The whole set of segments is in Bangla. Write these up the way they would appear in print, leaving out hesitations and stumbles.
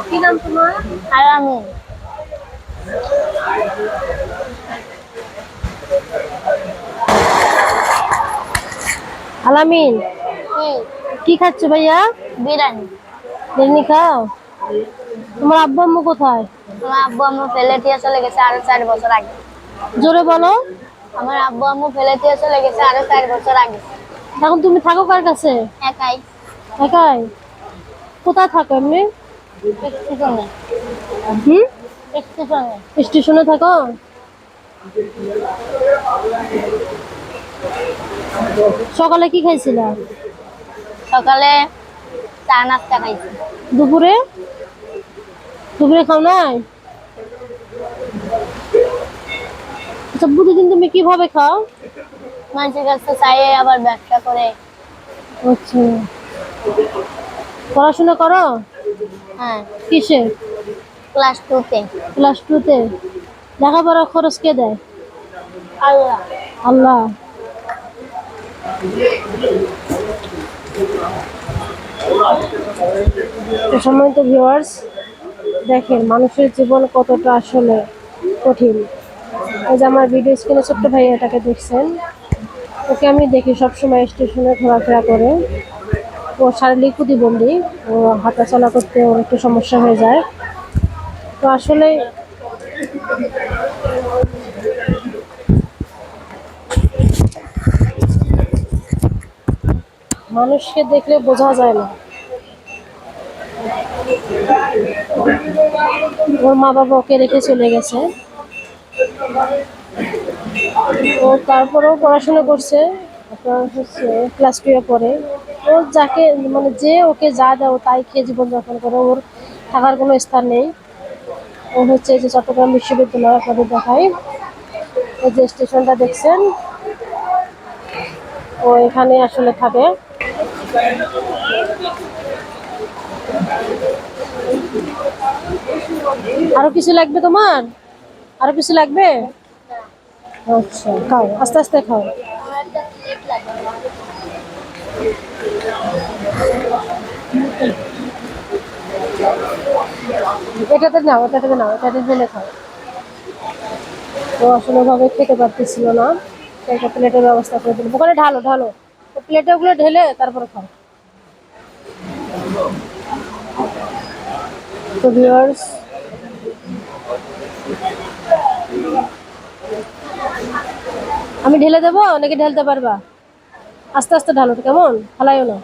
কি নাম তোমার? আর আমি আলামিন। কি কি খাচ্ছ ভাইয়া? বিরিয়ানি। বিরিয়ানি খাও? তোমার আব্বু আম্মু কোথায়? আমার আব্বু আম্মু ফেলে দিয়ে চলে গেছে আরো 4 বছর আগে। জোরে বলো। আমার আব্বু আম্মু ফেলে দিয়ে চলে গেছে আরো 4 বছর আগে। এখন তুমি থাকো কার কাছে? একাই। একাই? কোথায় থাকো এমনি? স্টেশনে। হুম? স্টেশনে। স্টেশনে থাকো? সকালে কি খাইছিলা? সকালে চা নাস্তা খাইছি। দুপুরে? দুপুরে খাও নাই? আচ্ছা, প্রতিদিন তুমি কিভাবে খাও? মানুষের কাছে চাইয়ে আবার ব্যবসা করে। আচ্ছা, পড়াশোনা করো? হ্যাঁ, কিসে? ক্লাস 2-তে। ক্লাস টুতে? লেখাপড়ার খরচ কে দেয়? আল্লাহ। আল্লাহ। তো সম্মানিত ভিউয়ার্স, দেখেন মানুষের জীবন কতটা আসলে কঠিন। এই যে আমার ভিডিও স্ক্রিনে ছোট্ট ভাই এটাকে দেখছেন, ওকে আমি দেখি সবসময় স্টেশনে ঘোরাফেরা করে। ও শারীরিক প্রতিবন্ধী, ও হাঁটা চলা করতে ওর একটু সমস্যা হয়ে যায়। তো আসলে মানুষকে দেখলে বোঝা যায় না। ওর মা বাবা ওকে রেখে চলে গেছে। ও তারপরেও পড়াশোনা করছে, আপনার হচ্ছে ক্লাস টুয়ে পড়ে। ও যাকে মানে যে ওকে যা দেয় ও তাই খেয়ে জীবনযাপন করে, ওর থাকার কোনো স্থান নেই। ও হচ্ছে যে চট্টগ্রাম বিশ্ববিদ্যালয় আপনাদের দেখায়, এই যে স্টেশনটা দেখছেন, ও এখানে আসলে থাকে। আরো কিছু লাগবে তোমার? আরো কিছু লাগবে? আচ্ছা, খাও, আস্তে আস্তে খাও। আমার একটা প্লেট লাগবে। এটাতে নাও, এটাতে নাও, এটাতে ঢেলে খাও। ও আসলে ওভাবে খেতে পারতেছিল না, তো একটা প্লেটের ব্যবস্থা করে দিল। ওখানে ঢালো ঢালো, প্লেটে ওগুলো ঢেলে তারপরে খাও। তো ভিউয়ার্স, আমি ঢেলে দেবো নাকি ঢেলতে পারবা? আস্তে আস্তে ঢালো, কেমন ফালাইও না।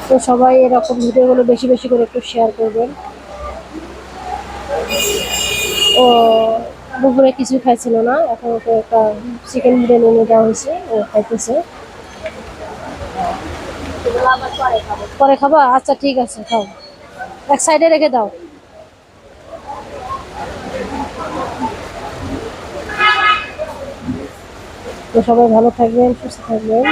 তো সবাই এরকম ভিডিওগুলো বেশি বেশি করে একটু শেয়ার করবেন। ও দুপুরে কিছু খাইছিল না, এখন ওকে একটা চিকেন বিরিয়ানি এনে দেওয়া হয়েছে, ও খাইতেছে। এগুলো আবার পরে খাবো। পরে খাবা? আচ্ছা ঠিক আছে, খাও, এক সাইডে রেখে দাও। তো সবাই ভালো থাকবেন, সুস্থ থাকবেন।